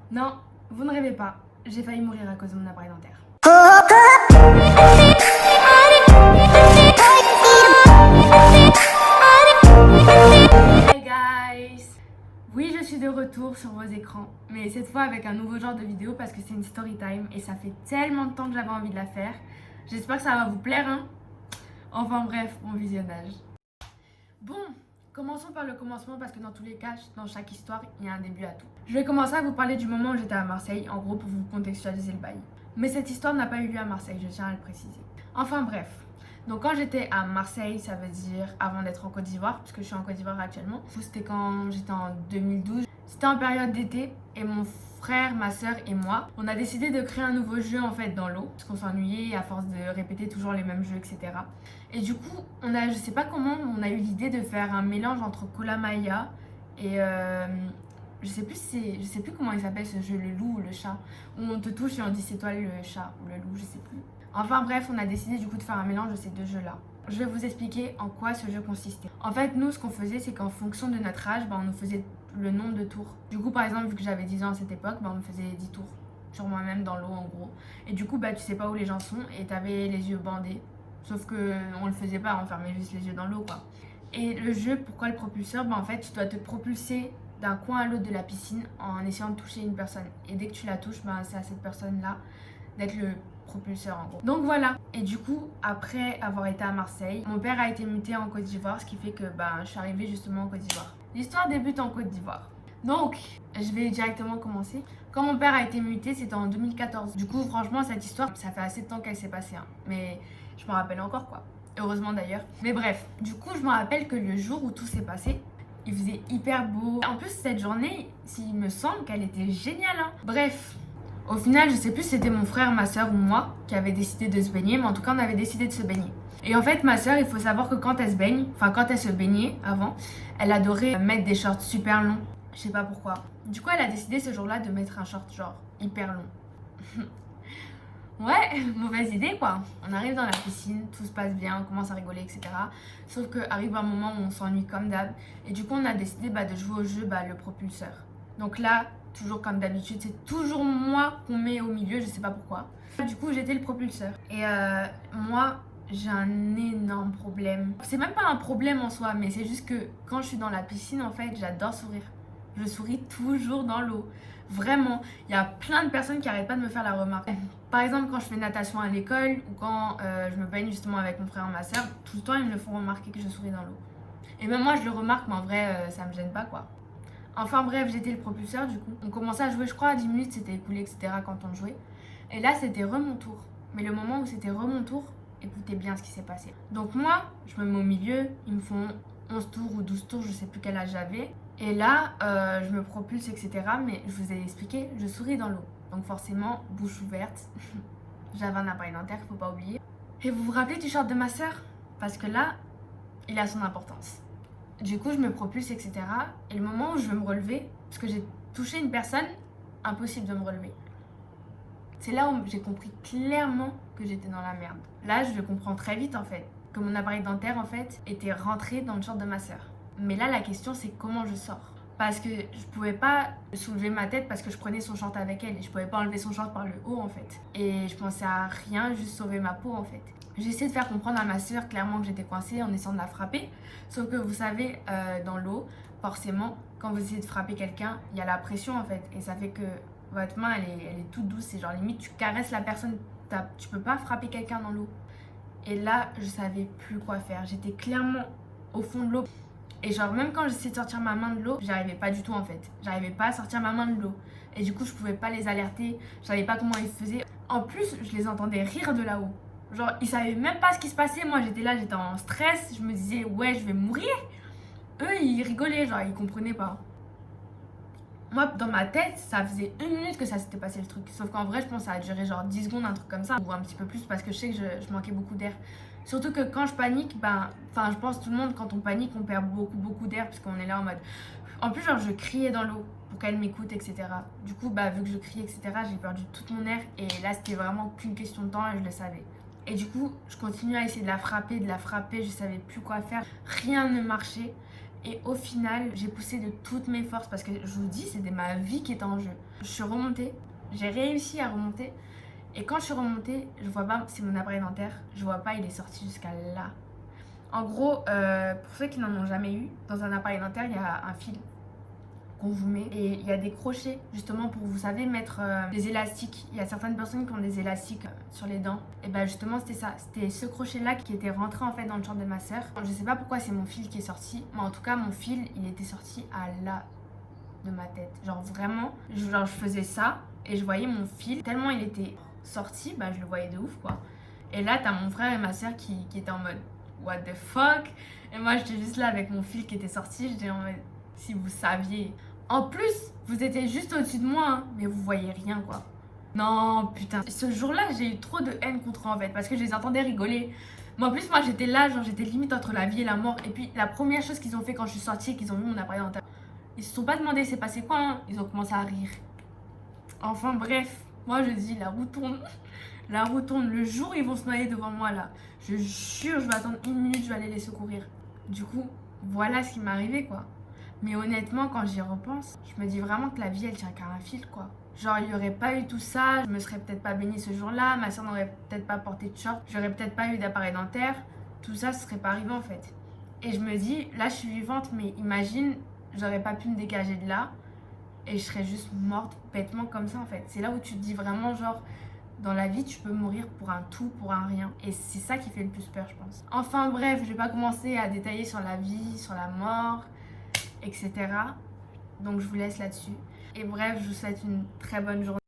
Non, vous ne rêvez pas. J'ai failli mourir à cause de mon appareil dentaire. Hey guys! Oui, je suis de retour sur vos écrans, mais cette fois avec un nouveau genre de vidéo parce que c'est une story time et ça fait tellement de temps que j'avais envie de la faire. J'espère que ça va vous plaire, hein? Enfin bref, bon visionnage. Bon, commençons par le commencement parce que dans tous les cas, dans chaque histoire, il y a un début à tout. Je vais commencer à vous parler du moment où j'étais à Marseille, en gros pour vous contextualiser le bail. Mais cette histoire n'a pas eu lieu à Marseille, je tiens à le préciser. Enfin bref, donc quand j'étais à Marseille, ça veut dire avant d'être en Côte d'Ivoire, puisque je suis en Côte d'Ivoire actuellement. C'était quand j'étais en 2012. C'était en période d'été et mon frère, ma soeur et moi, on a décidé de créer un nouveau jeu en fait dans l'eau, parce qu'on s'ennuyait à force de répéter toujours les mêmes jeux, etc. Et du coup, je sais pas comment, on a eu l'idée de faire un mélange entre Kola Maya et je sais plus comment il s'appelle ce jeu, le loup ou le chat, où on te touche et on dit c'est toi le chat ou le loup, je sais plus. Enfin bref, on a décidé du coup de faire un mélange de ces deux jeux-là. Je vais vous expliquer en quoi ce jeu consistait. En fait, nous, ce qu'on faisait, c'est qu'en fonction de notre âge, on nous faisait le nombre de tours. Du coup, par exemple, vu que j'avais 10 ans à cette époque, on me faisait 10 tours sur moi-même dans l'eau en gros. Et du coup, tu sais pas où les gens sont et t'avais les yeux bandés. Sauf que on le faisait pas, on fermait juste les yeux dans l'eau quoi. Et le jeu, pourquoi le propulseur? En fait, tu dois te propulser d'un coin à l'autre de la piscine en essayant de toucher une personne. Et dès que tu la touches, c'est à cette personne-là d'être le propulseur en gros. Donc voilà. Et du coup, après avoir été à Marseille, mon père a été muté en Côte d'Ivoire, ce qui fait que je suis arrivée justement en Côte d'Ivoire. L'histoire débute en Côte d'Ivoire. Donc, je vais directement commencer. Quand mon père a été muté, c'était en 2014. Du coup, franchement, cette histoire, ça fait assez de temps qu'elle s'est passée. Mais je me rappelle encore quoi. Heureusement d'ailleurs. Mais bref, du coup, je me rappelle que le jour où tout s'est passé, il faisait hyper beau. En plus, cette journée, il me semble qu'elle était géniale. Bref, au final, je sais plus si c'était mon frère, ma soeur ou moi qui avait décidé de se baigner, mais en tout cas, on avait décidé de se baigner. Et en fait, ma soeur, il faut savoir que quand elle se baigne, quand elle se baignait avant, elle adorait mettre des shorts super longs. Je sais pas pourquoi. Du coup, elle a décidé ce jour-là de mettre un short genre hyper long. Ouais, mauvaise idée quoi. On arrive dans la piscine, tout se passe bien, on commence à rigoler, etc. Sauf qu'arrive un moment où on s'ennuie comme d'hab. Et du coup, on a décidé de jouer au jeu le propulseur. Donc là, toujours comme d'habitude, c'est toujours moi qu'on met au milieu, je sais pas pourquoi. Du coup, j'étais le propulseur. Et moi, j'ai un énorme problème. C'est même pas un problème en soi, mais c'est juste que quand je suis dans la piscine, en fait, j'adore sourire. Je souris toujours dans l'eau. Vraiment, il y a plein de personnes qui arrêtent pas de me faire la remarque. Par exemple, quand je fais natation à l'école ou quand je me baigne justement avec mon frère et ma soeur, tout le temps ils me font remarquer que je souris dans l'eau. Et même moi je le remarque, mais en vrai ça me gêne pas quoi. Enfin bref, j'étais le propulseur du coup. On commençait à jouer, je crois à 10 minutes c'était écoulé, etc. quand on jouait. Et là c'était mon tour. Mais le moment où c'était mon tour, écoutez bien ce qui s'est passé. Donc moi, je me mets au milieu, ils me font 11 tours ou 12 tours, je sais plus quel âge j'avais. Et là, je me propulse, etc. Mais je vous ai expliqué, je souris dans l'eau. Donc forcément, bouche ouverte. J'avais un appareil dentaire, faut pas oublier. Et vous vous rappelez du short de ma soeur? Parce que là, il a son importance. Du coup, je me propulse, etc. Et le moment où je veux me relever, parce que j'ai touché une personne, impossible de me relever. C'est là où j'ai compris clairement que j'étais dans la merde. Là, je le comprends très vite en fait. Que mon appareil dentaire en fait était rentré dans le short de ma soeur. Mais là, la question c'est comment je sors. Parce que je pouvais pas soulever ma tête parce que je prenais son short avec elle et je pouvais pas enlever son short par le haut en fait. Et je pensais à rien, juste sauver ma peau en fait. J'ai essayé de faire comprendre à ma soeur clairement que j'étais coincée en essayant de la frapper. Sauf que vous savez, dans l'eau, forcément, quand vous essayez de frapper quelqu'un, il y a la pression en fait. Et ça fait que votre main elle est toute douce. C'est genre limite tu caresses la personne, tu peux pas frapper quelqu'un dans l'eau. Et là, je savais plus quoi faire. J'étais clairement au fond de l'eau. Et genre, même quand j'essayais de sortir ma main de l'eau, j'arrivais pas du tout en fait. J'arrivais pas à sortir ma main de l'eau. Et du coup, je pouvais pas les alerter. Je savais pas comment ils faisaient. En plus, je les entendais rire de là-haut. Genre, ils savaient même pas ce qui se passait. Moi, j'étais là, j'étais en stress. Je me disais, ouais, je vais mourir. Eux, ils rigolaient, genre, ils comprenaient pas. Moi, dans ma tête, ça faisait 1 minute que ça s'était passé le truc. Sauf qu'en vrai, je pense que ça a duré genre 10 secondes, un truc comme ça. Ou un petit peu plus parce que je sais que je manquais beaucoup d'air. Surtout que quand je panique, je pense tout le monde, quand on panique, on perd beaucoup d'air parce qu'on est là en mode... En plus, genre, je criais dans l'eau pour qu'elle m'écoute, etc. Du coup, vu que je criais, etc., j'ai perdu tout mon air. Et là, c'était vraiment qu'une question de temps et je le savais. Et du coup, je continuais à essayer de la frapper, je savais plus quoi faire. Rien ne marchait. Et au final, j'ai poussé de toutes mes forces parce que je vous dis, c'était ma vie qui était en jeu. Je suis remontée, j'ai réussi à remonter. Et quand je suis remontée, je vois pas, c'est mon appareil dentaire, je vois pas, il est sorti jusqu'à là. En gros, pour ceux qui n'en ont jamais eu, dans un appareil dentaire, il y a un fil qu'on vous met et il y a des crochets justement pour, vous savez, mettre des élastiques. Il y a certaines personnes qui ont des élastiques sur les dents. Et ben justement, c'était ça. C'était ce crochet-là qui était rentré en fait dans le champ de ma soeur. Je sais pas pourquoi c'est mon fil qui est sorti, mais en tout cas, mon fil, il était sorti à là de ma tête. Genre vraiment, je faisais ça et je voyais mon fil. Tellement il était sorti, bah je le voyais de ouf quoi. Et là, t'as mon frère et ma soeur qui étaient en mode what the fuck. Et moi, j'étais juste là avec mon fil qui était sorti. J'étais en mode si vous saviez. En plus, vous étiez juste au-dessus de moi, hein, mais vous voyez rien quoi. Non, putain. Ce jour-là, j'ai eu trop de haine contre eux en fait, parce que je les entendais rigoler. Mais en plus, moi j'étais là, genre j'étais limite entre la vie et la mort. Et puis la première chose qu'ils ont fait quand je suis sortie et qu'ils ont vu mon appareil dentaire, ils se sont pas demandé c'est passé quoi, hein. Ils ont commencé à rire. Enfin bref, moi je dis la roue tourne. La roue tourne. Le jour où ils vont se noyer devant moi là, je jure, je vais attendre 1 minute, je vais aller les secourir. Du coup, voilà ce qui m'est arrivé quoi. Mais honnêtement, quand j'y repense, je me dis vraiment que la vie, elle tient qu'à un fil, quoi. Genre, il n'y aurait pas eu tout ça, je me serais peut-être pas baignée ce jour-là, ma soeur n'aurait peut-être pas porté de short, j'aurais peut-être pas eu d'appareil dentaire, tout ça, ce serait pas arrivé en fait. Et je me dis, là, je suis vivante, mais imagine, j'aurais pas pu me dégager de là et je serais juste morte bêtement comme ça en fait. C'est là où tu te dis vraiment, genre, dans la vie, tu peux mourir pour un tout, pour un rien. Et c'est ça qui fait le plus peur, je pense. Enfin bref, je vais pas commencer à détailler sur la vie, sur la mort, etc. Donc je vous laisse là-dessus. Et bref, je vous souhaite une très bonne journée.